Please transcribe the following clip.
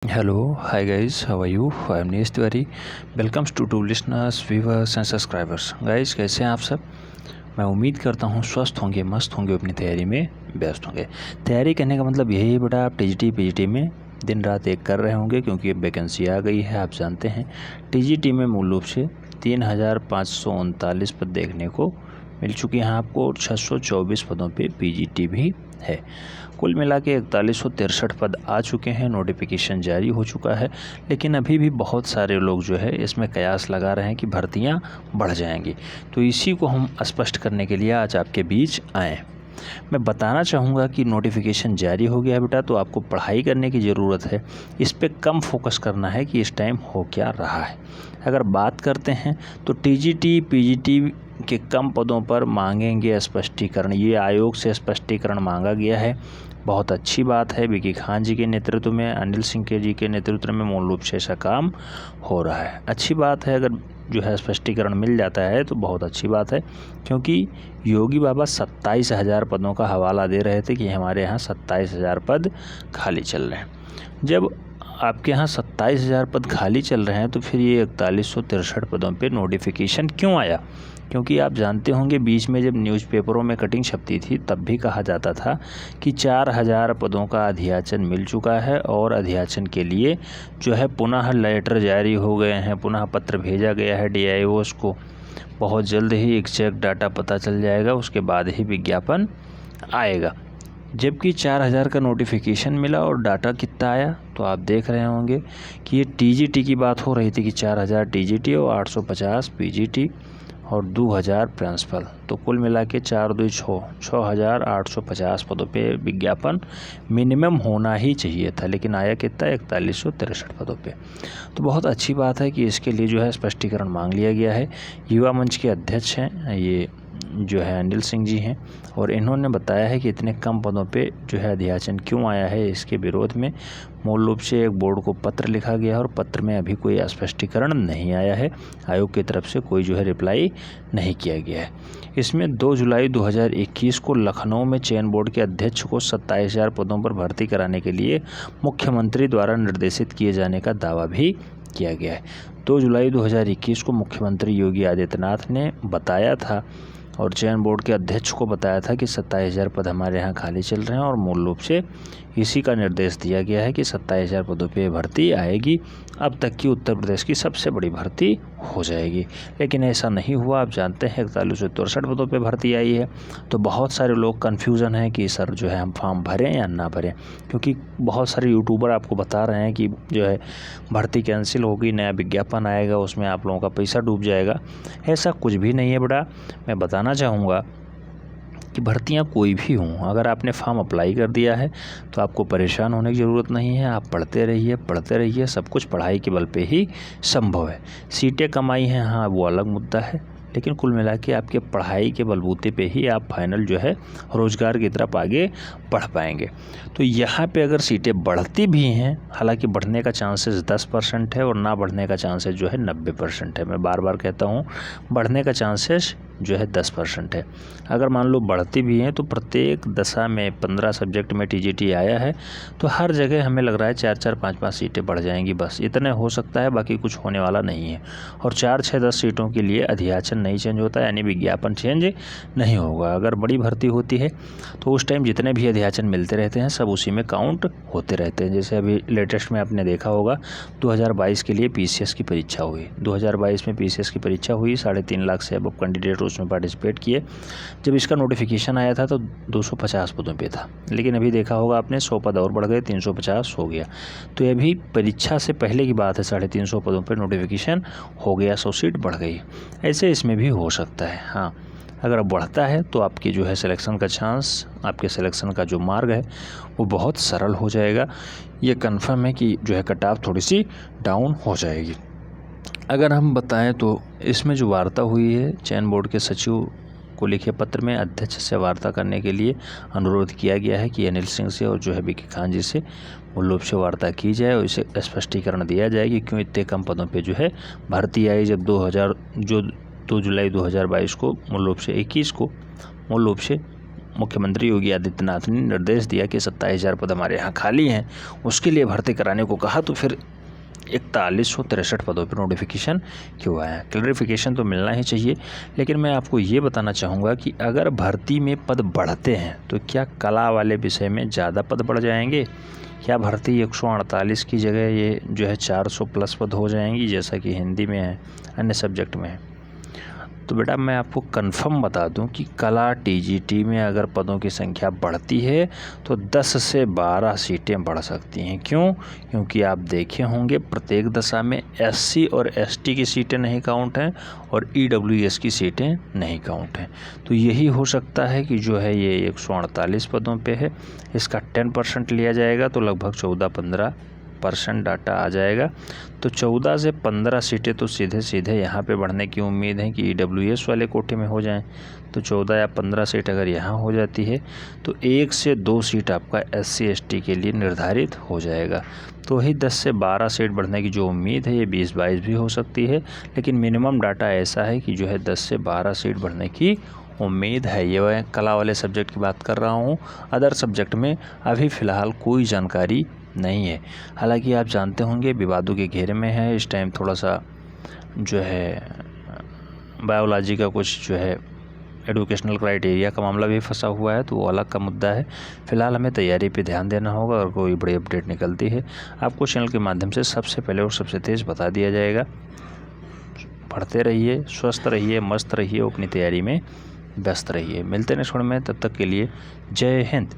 Hello, hi guys, how are you? I am Nesh Tiwari. Welcomes to listeners, viewers and subscribers. Guys, कैसे हैं आप सब? मैं उम्मीद करता हूँ स्वस्थ होंगे, मस्त होंगे, अपनी तैयारी में व्यस्त होंगे। तैयारी करने का मतलब यही है बेटा, आप टीजीटी पीजीटी में दिन रात एक कर रहे होंगे, क्योंकि अब वैकेंसी आ गई है। आप जानते हैं टीजीटी में मूल रूप से 3539 पद देखने को मिल चुके हैं आपको, और 624 पदों पे पीजीटी भी है। कुल मिला के 4163 पद आ चुके हैं, नोटिफिकेशन जारी हो चुका है। लेकिन अभी भी बहुत सारे लोग जो है इसमें कयास लगा रहे हैं कि भर्तियां बढ़ जाएंगी। तो इसी को हम स्पष्ट करने के लिए आज आपके बीच आए। मैं बताना चाहूँगा कि नोटिफिकेशन जारी हो गया है बेटा, तो आपको पढ़ाई करने की ज़रूरत है। इस पर कम फोकस करना है कि इस टाइम हो क्या रहा है। अगर बात करते हैं तो टीजीटी पीजीटी के कम पदों पर मांगेंगे स्पष्टीकरण। ये आयोग से स्पष्टीकरण मांगा गया है। बहुत अच्छी बात है। विकी खान जी के नेतृत्व में, अनिल सिंह के जी के नेतृत्व में मूल रूप से ऐसा काम हो रहा है। अच्छी बात है, अगर जो है स्पष्टीकरण मिल जाता है तो बहुत अच्छी बात है, क्योंकि योगी बाबा 27,000 पदों का हवाला दे रहे थे कि हमारे यहाँ 27,000 पद खाली चल रहे हैं। जब आपके यहाँ 27,000 पद खाली चल रहे हैं तो फिर ये 4163 पदों पे नोटिफिकेशन क्यों आया? क्योंकि आप जानते होंगे बीच में जब न्यूज़पेपरों में कटिंग छपती थी तब भी कहा जाता था कि 4,000 पदों का अध्याचन मिल चुका है, और अध्याचन के लिए जो है पुनः लेटर जारी हो गए हैं, पुनः पत्र भेजा गया है DIOs को। बहुत जल्द ही एग्जैक्ट डाटा पता चल जाएगा, उसके बाद ही विज्ञापन आएगा। जबकि 4,000 का नोटिफिकेशन मिला और डाटा कितना आया, तो आप देख रहे होंगे कि ये टीजीटी की बात हो रही थी कि 4,000 टीजीटी और 850 पीजीटी और 2,000 प्रिंसिपल। तो कुल मिला के 4 2 6,850 पदों पे विज्ञापन मिनिमम होना ही चाहिए था, लेकिन आया कितना? 4163 पदों पे। तो बहुत अच्छी बात है कि इसके लिए जो है स्पष्टीकरण मांग लिया गया है। युवा मंच के अध्यक्ष हैं ये जो है अनिल सिंह जी हैं, और इन्होंने बताया है कि इतने कम पदों पे जो है अध्याचन क्यों आया है। इसके विरोध में मूल रूप से एक बोर्ड को पत्र लिखा गया है, और पत्र में अभी कोई स्पष्टीकरण नहीं आया है। आयोग की तरफ से कोई जो है रिप्लाई नहीं किया गया है। इसमें 2 जुलाई 2021 को लखनऊ में चयन बोर्ड के अध्यक्ष को 27,000 पदों पर भर्ती कराने के लिए मुख्यमंत्री द्वारा निर्देशित किए जाने का दावा भी किया गया है। 2 जुलाई 2021 को मुख्यमंत्री योगी आदित्यनाथ ने बताया था, और चयन बोर्ड के अध्यक्ष को बताया था कि 27,000 पद हमारे यहाँ खाली चल रहे हैं, और मूल रूप से इसी का निर्देश दिया गया है कि 27,000 पदों पे भर्ती आएगी। अब तक की उत्तर प्रदेश की सबसे बड़ी भर्ती हो जाएगी, लेकिन ऐसा नहीं हुआ। आप जानते हैं 4163 पदों पे भर्ती आई है। तो बहुत सारे लोग कन्फ्यूज़न हैं कि सर जो है हम फॉर्म भरें या ना भरें, क्योंकि बहुत सारे यूट्यूबर आपको बता रहे हैं कि जो है भर्ती कैंसिल होगी, नया विज्ञापन आएगा, उसमें आप लोगों का पैसा डूब जाएगा। ऐसा कुछ भी नहीं है बेटा। मैं बताना चाहूँगा कि भर्तियां कोई भी हों, अगर आपने फॉर्म अप्लाई कर दिया है तो आपको परेशान होने की ज़रूरत नहीं है। आप पढ़ते रहिए। सब कुछ पढ़ाई के बल पे ही संभव है। सीटें कम आई हैं, हाँ वो अलग मुद्दा है, लेकिन कुल मिला के आपके पढ़ाई के बलबूते पे ही आप फाइनल जो है रोज़गार की तरफ आगे बढ़ पाएंगे। तो यहाँ पे अगर सीटें बढ़ती भी हैं, हालांकि बढ़ने का चांसेस 10% है और ना बढ़ने का चांसेस जो है 90% है। मैं बार बार कहता हूँ, बढ़ने का चांसेस जो है 10% है। अगर मान लो बढ़ती भी हैं तो प्रत्येक दशा में 15 सब्जेक्ट में टीजीटी आया है, तो हर जगह हमें लग रहा है 4-4 5-5 सीटें बढ़ जाएंगी, बस इतने हो सकता है, बाकी कुछ होने वाला नहीं है। और 4 6 10 सीटों के लिए अध्याचन नहीं चेंज होता, यानी विज्ञापन चेंज नहीं होगा। अगर बड़ी भर्ती होती है तो उस टाइम जितने भी अध्याचन मिलते रहते हैं सब उसी में काउंट होते रहते हैं। जैसे अभी लेटेस्ट में आपने देखा होगा 2022 के लिए PCS की परीक्षा हुई। 2022 में PCS की परीक्षा हुई, 3.5 लाख से अब कैंडिडेट उसमें पार्टिसिपेट किए। जब इसका नोटिफिकेशन आया था तो 250 पदों पे था, लेकिन अभी देखा होगा आपने 100 पद और बढ़ गए, 350 हो गया। तो ये भी परीक्षा से पहले की बात है, 350 पदों पर नोटिफिकेशन हो गया, 100 सीट बढ़ गई। ऐसे इसमें भी हो सकता है। हाँ, अगर बढ़ता है तो आपकी जो है सिलेक्शन का चांस, आपके सिलेक्शन का जो मार्ग है वो बहुत सरल हो जाएगा। ये कन्फर्म है कि जो है कट ऑफ थोड़ी सी डाउन हो जाएगी। अगर हम बताएं तो इसमें जो वार्ता हुई है, चयन बोर्ड के सचिव को लिखे पत्र में अध्यक्ष से वार्ता करने के लिए अनुरोध किया गया है कि अनिल सिंह से और जो है विकी खान जी से मूल रूप से वार्ता की जाए, और इसे स्पष्टीकरण दिया जाए कि क्यों इतने कम पदों पे जो है भर्ती आई। जब 2 जुलाई 2022 को मूल रूप से 21 को मूल रूप से मुख्यमंत्री योगी आदित्यनाथ ने निर्देश दिया कि 27,000 पद हमारे यहाँ खाली हैं, उसके लिए भर्ती कराने को कहा, तो फिर 4163 पदों पर नोटिफिकेशन क्यों आया? क्लैरिफिकेशन तो मिलना ही चाहिए। लेकिन मैं आपको ये बताना चाहूँगा कि अगर भर्ती में पद बढ़ते हैं तो क्या कला वाले विषय में ज़्यादा पद बढ़ जाएंगे? क्या भर्ती 148 की जगह ये जो है 400 प्लस पद हो जाएंगी, जैसा कि हिंदी में है, अन्य सब्जेक्ट में है? तो बेटा मैं आपको कंफर्म बता दूं कि कला टीजीटी में अगर पदों की संख्या बढ़ती है तो 10 से 12 सीटें बढ़ सकती हैं। क्यों? क्योंकि आप देखे होंगे प्रत्येक दशा में एससी और एसटी की सीटें नहीं काउंट हैं और ईडब्ल्यूएस की सीटें नहीं काउंट हैं। तो यही हो सकता है कि जो है ये 148 पदों पे है, इसका 10% लिया जाएगा तो लगभग 14-15% डाटा आ जाएगा। तो 14 से 15 सीटें तो सीधे सीधे यहाँ पे बढ़ने की उम्मीद है कि ईडब्ल्यूएस वाले कोटे में हो जाएं। तो 14 या 15 सीट अगर यहाँ हो जाती है तो 1 से 2 सीट आपका एससी एसटी के लिए निर्धारित हो जाएगा। तो वही 10 से 12 सीट बढ़ने की जो उम्मीद है ये 20-22 भी हो सकती है, लेकिन मिनिमम डाटा ऐसा है कि जो है 10 से 12 सीट बढ़ने की उम्मीद है। ये मैं कला वाले सब्जेक्ट की बात कर रहा हूँ। अदर सब्जेक्ट में अभी फ़िलहाल कोई जानकारी नहीं है। हालांकि आप जानते होंगे विवादों के घेरे में है इस टाइम, थोड़ा सा जो है बायोलॉजी का कुछ जो है एडुकेशनल क्राइटेरिया का मामला भी फंसा हुआ है, तो वो अलग का मुद्दा है। फ़िलहाल हमें तैयारी पे ध्यान देना होगा और कोई बड़ी अपडेट निकलती है आपको चैनल के माध्यम से सबसे पहले और सबसे तेज़ बता दिया जाएगा। पढ़ते रहिए, स्वस्थ रहिए, मस्त रहिए, अपनी तैयारी में व्यस्त रहिए। मिलते हैं नेक्स्ट वीडियो में, तब तक के लिए जय हिंद।